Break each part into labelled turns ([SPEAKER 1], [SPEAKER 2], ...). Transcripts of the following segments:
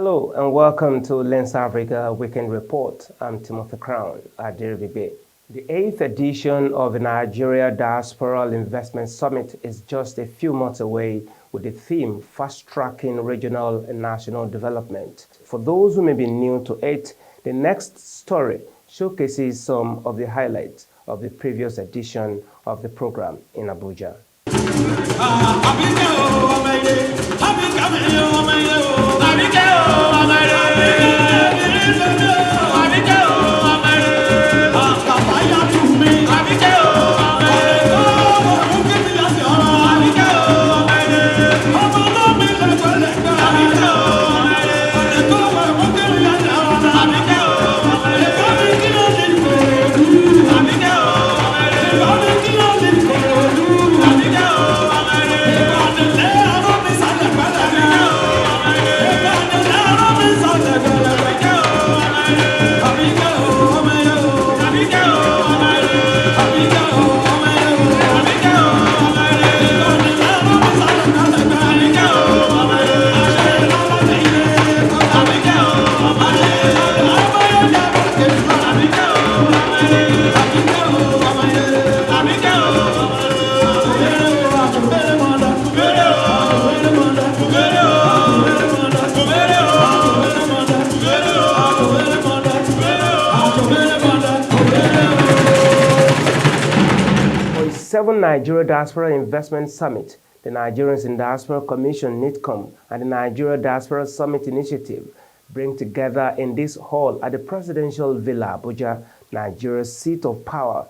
[SPEAKER 1] Hello and welcome to Lens Africa Weekend Report. I'm Timothy Crown at Deribigbe. The 8th edition of the Nigeria Diaspora Investment Summit is just a few months away with the theme Fast-Tracking Regional and National Development. For those who may be new to it, the next story showcases some of the highlights of the previous edition of the program in Abuja. Nigeria Diaspora Investment Summit, the Nigerians in Diaspora Commission NiDCOM, and the Nigeria Diaspora Summit Initiative bring together in this hall at the Presidential Villa, Abuja, Nigeria's seat of power,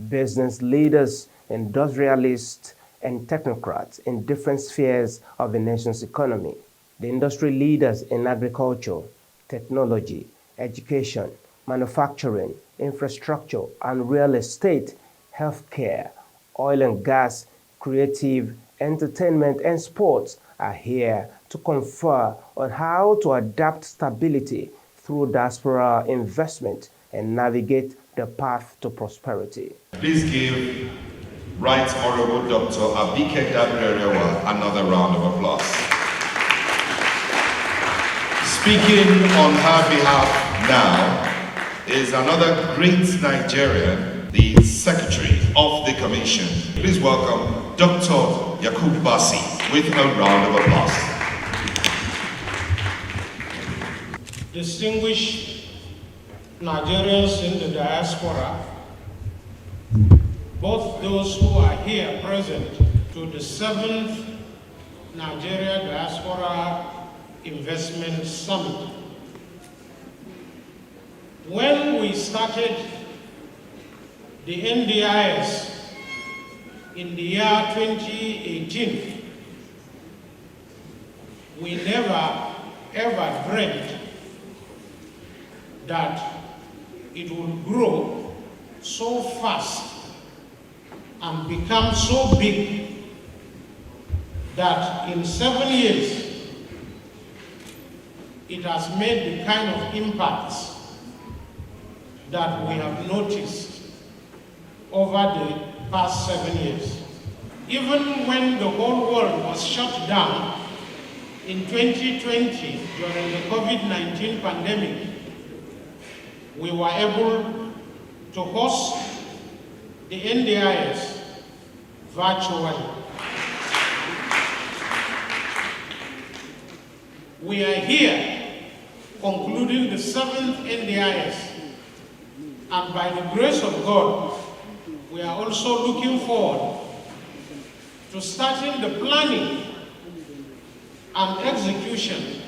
[SPEAKER 1] business leaders, industrialists, and technocrats in different spheres of the nation's economy. The industry leaders in agriculture, technology, education, manufacturing, infrastructure, and real estate, healthcare, oil and gas, creative, entertainment, and sports are here to confer on how to adapt stability through diaspora investment and navigate the path to prosperity.
[SPEAKER 2] Please give Right Honorable Dr. Abike Dabirerewa another round of applause. Speaking on her behalf now is another great Nigerian, the Secretary of the Commission. Please welcome Dr. Yakub Basi with a round of applause.
[SPEAKER 3] Distinguished Nigerians in the diaspora, both those who are here present to the 7th Nigeria Diaspora Investment Summit. When we started the NDIS in the year 2018, we never ever dreamt that it would grow so fast and become so big that in 7 years it has made the kind of impacts that we have noticed over the past 7 years. Even when the whole world was shut down in 2020 during the COVID-19 pandemic, we were able to host the NDIS virtually. We are here concluding the 7th NDIS, and by the grace of God, we are also looking forward to starting the planning and execution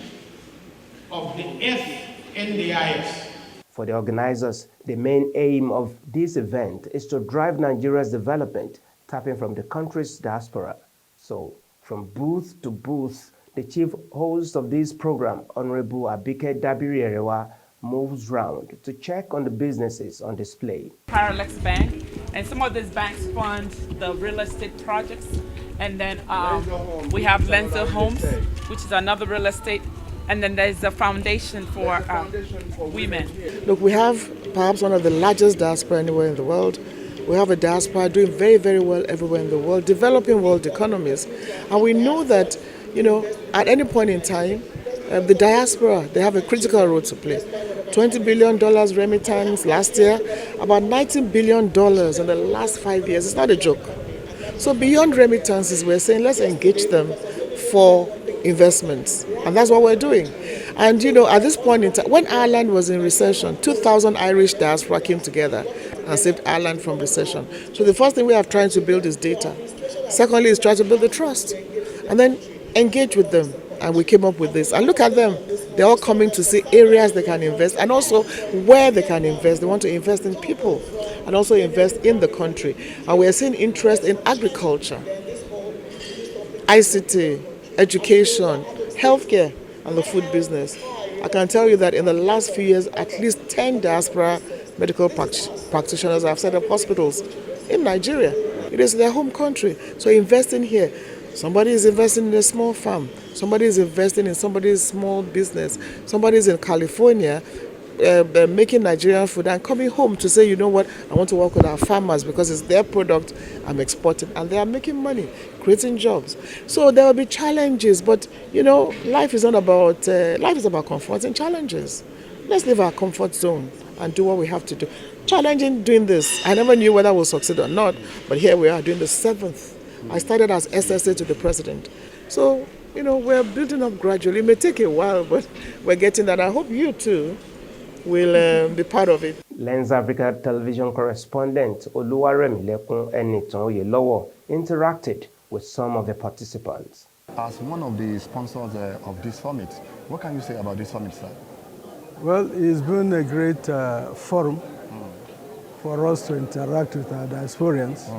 [SPEAKER 3] of the 8th NDIS.
[SPEAKER 1] For the organizers, the main aim of this event is to drive Nigeria's development, tapping from the country's diaspora. So, from booth to booth, the chief host of this program, Honorable Abike Dabirerewa, moves round to check on the businesses on display.
[SPEAKER 4] Parallax Bank, and some of these banks fund the real estate projects, and then we have Lenzo Homes, which is another real estate, and then there's a foundation for women.
[SPEAKER 5] Look, we have perhaps one of the largest diaspora anywhere in the world. We have a diaspora doing very, very well everywhere in the world, developing world economies, and we know that, at any point in time, The diaspora, they have a critical role to play. $20 billion remittance last year, about $19 billion in the last 5 years. It's not a joke. So beyond remittances, we're saying let's engage them for investments. And that's what we're doing. And you know, at this point in time, when Ireland was in recession, 2,000 Irish diaspora came together and saved Ireland from recession. So the first thing we are trying to build is data. Secondly, is try to build the trust. And then engage with them. And we came up with this. And look at them. They're all coming to see areas they can invest and also where they can invest. They want to invest in people and also invest in the country. And we're seeing interest in agriculture, ICT, education, healthcare, and the food business. I can tell you that in the last few years, at least 10 diaspora medical practitioners have set up hospitals in Nigeria. It is their home country. So investing here. Somebody is investing in a small farm. Somebody is investing in somebody's small business. Somebody is in California making Nigerian food and coming home to say, you know what, I want to work with our farmers because it's their product I'm exporting, and they are making money, creating jobs. So there will be challenges, but you know, life is about confronting challenges. Let's leave our comfort zone and do what we have to do. Challenging doing this. I never knew whether we'll succeed or not, but here we are doing the 7th. I started as SSA to the president. So, you know, we're building up gradually. It may take a while, but we're getting that. I hope you too will be part of it.
[SPEAKER 1] Lens Africa television correspondent Oluwaremilekun Enitan Oyelowo interacted with some of the participants.
[SPEAKER 6] As one of the sponsors of this summit, what can you say about this summit, sir?
[SPEAKER 7] Well, it's been a great forum for us to interact with our diasporians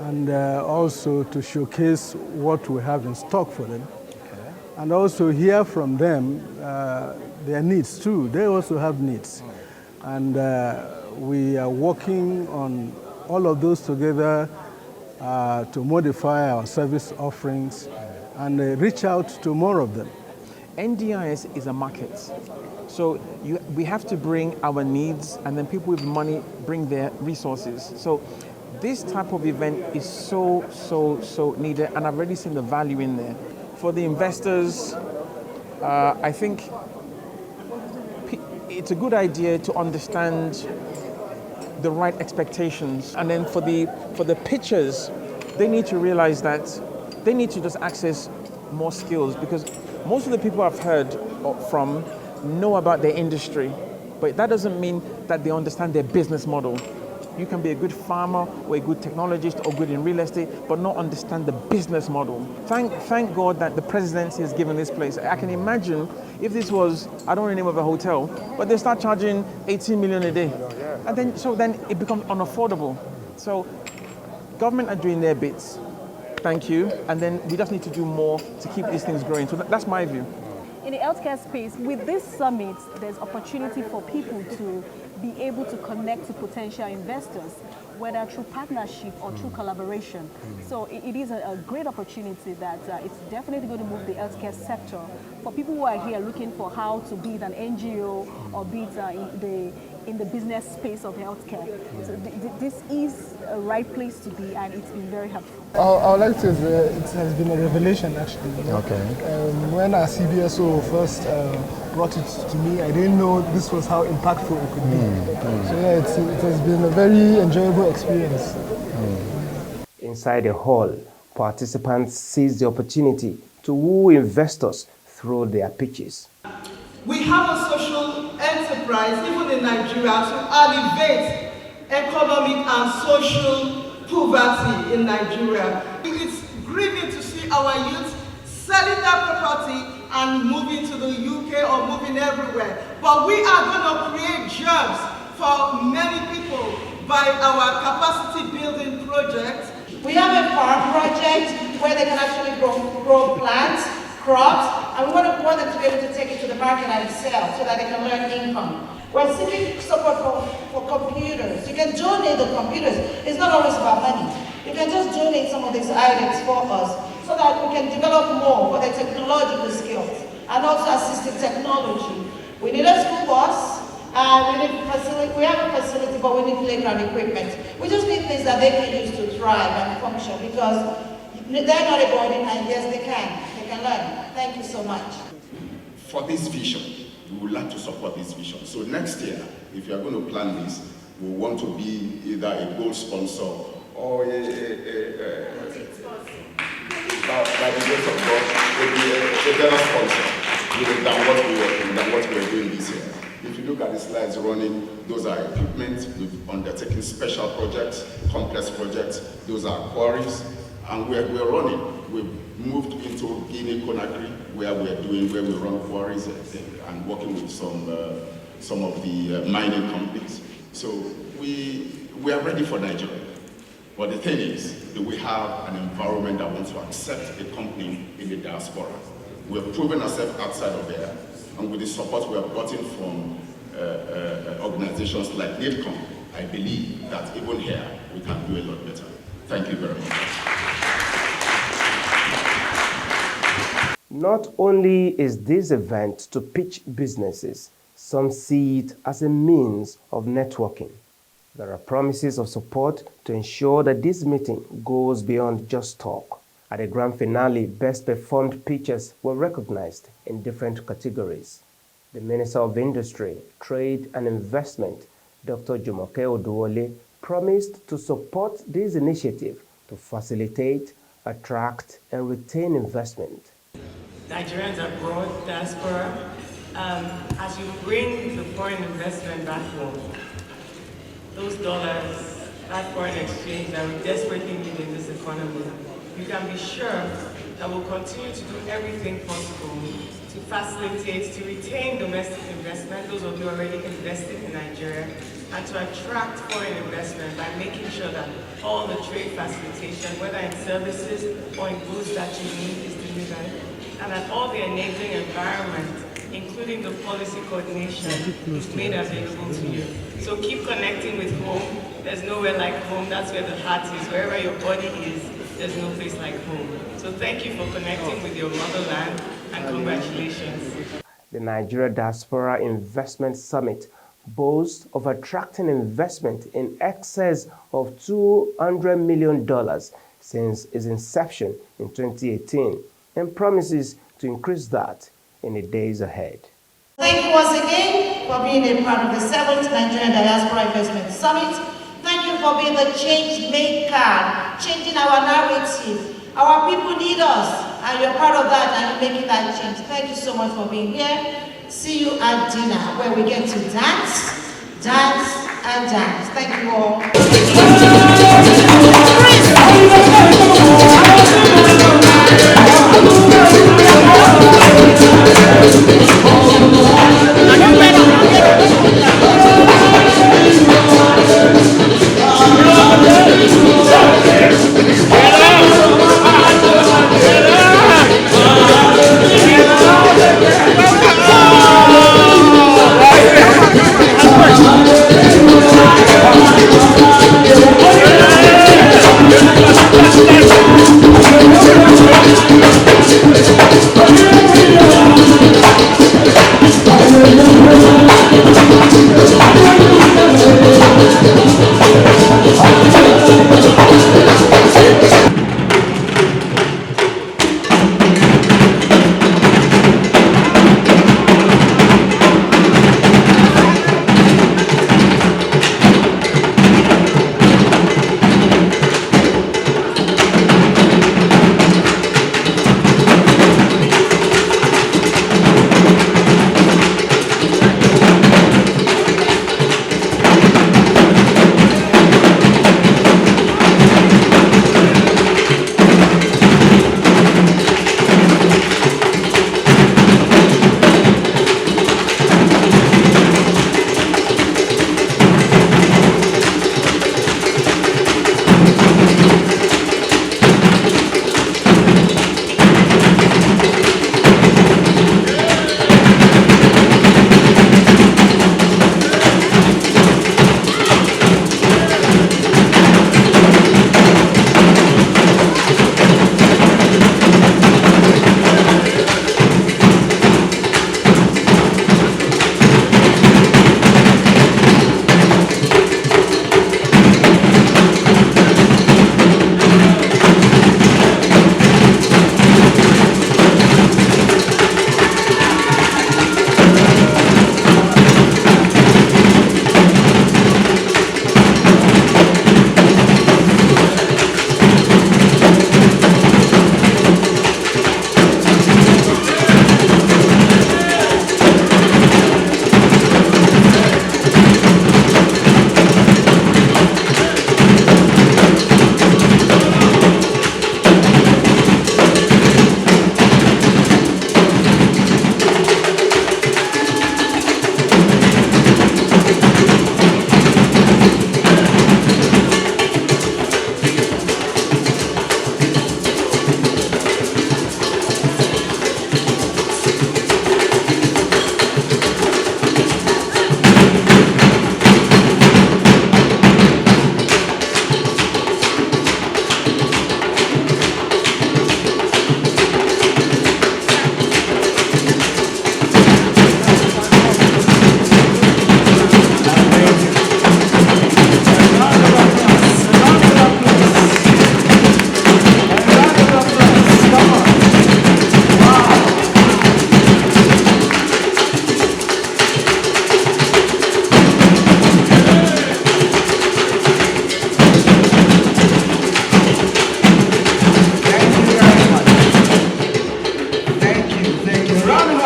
[SPEAKER 7] and also to showcase what we have in stock for them, and also hear from them their needs too. They also have needs, and we are working on all of those together to modify our service offerings and reach out to more of them.
[SPEAKER 8] NDIS is a market. So we have to bring our needs, and then people with money bring their resources. So this type of event is so needed, and I've already seen the value in there. For the investors, I think it's a good idea to understand the right expectations. And then for the pitchers, they need to realize that they need to just access more skills, because most of the people I've heard from know about their industry, but that doesn't mean that they understand their business model. You can be a good farmer or a good technologist or good in real estate, but not understand the business model. Thank God that the presidency has given this place. I can imagine if this was, I don't know the name of a hotel, but they start charging 18 million a day. And then it becomes unaffordable. So government are doing their bits. Thank you. And then we just need to do more to keep these things growing. So that's my view.
[SPEAKER 9] In the healthcare space, with this summit, there's opportunity for people to be able to connect to potential investors, whether through partnership or through collaboration. So it is a great opportunity that it's definitely going to move the healthcare sector for people who are here looking for how to be it an NGO or be it in the business space of healthcare. So this is a right place to be, and it's been very helpful.
[SPEAKER 10] I would like to say it has been a revelation, actually. You know?
[SPEAKER 6] Okay.
[SPEAKER 10] When our CBSO first brought it to me, I didn't know this was how impactful it could be. So yeah, it has been a very enjoyable experience.
[SPEAKER 1] Inside the hall, participants seized the opportunity to woo investors through their pitches.
[SPEAKER 11] We have a social enterprise, even in Nigeria, to alleviate economic and social poverty in Nigeria. It's grieving to see our youth selling their property and moving to the UK or moving everywhere. But we are going to create jobs for many people by our capacity building project.
[SPEAKER 12] We have a farm project where they can actually grow plants, crops, and we want them to be able to take it to the market and sell so that they can earn income. We're seeking support for computers. You can donate the computers. It's not always about money. You can just donate some of these items for us so that we can develop more for the technological skills and also assistive technology. We need a school bus, we have a facility, but we need playground equipment. We just need things that they can use to thrive and function, because they're not avoiding, and yes, they can learn. Thank you so much.
[SPEAKER 13] for this vision. We would like to support this vision. So next year, if you are going to plan this, we want to be either a gold sponsor or by the grace of God, a better sponsor than what we are doing this year. If you look at the slides running, those are equipment. We've undertaken special projects, complex projects. Those are quarries, and we're running. We've moved into Guinea-Conakry, where we run quarries and working with some of the mining companies. So we are ready for Nigeria. But the thing is, do we have an environment that wants to accept a company in the diaspora? We have proven ourselves outside of there, and with the support we have gotten from organizations like NiDCOM, I believe that even here we can do a lot better. Thank you very much.
[SPEAKER 1] Not only is this event to pitch businesses, some see it as a means of networking. There are promises of support to ensure that this meeting goes beyond just talk. At the grand finale, best performed pitches were recognized in different categories. The Minister of Industry, Trade and Investment, Dr. Jumoke Oduwole, promised to support this initiative to facilitate, attract, and retain investment.
[SPEAKER 14] Nigerians abroad, diaspora, as you bring the foreign investment back home, those dollars, that foreign exchange that we desperately need in this economy, you can be sure that we'll continue to do everything possible to facilitate, to retain domestic investment, those of you already invested in Nigeria, and to attract foreign investment by making sure that all the trade facilitation, whether in services or in goods that you need, is delivered, and that all the enabling environment, including the policy coordination, is made available to you. So keep connecting with home. There's nowhere like home. That's where the heart is. Wherever your body is, there's no place like home. So thank you for connecting with your motherland, and congratulations.
[SPEAKER 1] The Nigeria Diaspora Investment Summit boasts of attracting investment in excess of $200 million since its inception in 2018 and promises to increase that in the days ahead.
[SPEAKER 12] Thank you once again for being a part of the 7th Nigeria Diaspora Investment Summit. Thank you for being the change maker, changing our narrative. Our people need us, and you're part of that, and you're making that change. Thank you so much for being here. See you at dinner, where we get to dance, dance, and dance. Thank you all.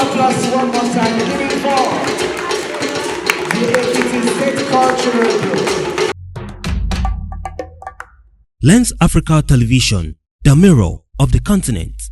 [SPEAKER 12] applause one more time. Giving for the Ekiti State Cultural Group.
[SPEAKER 15] Lens Africa Television, the mirror of the continent.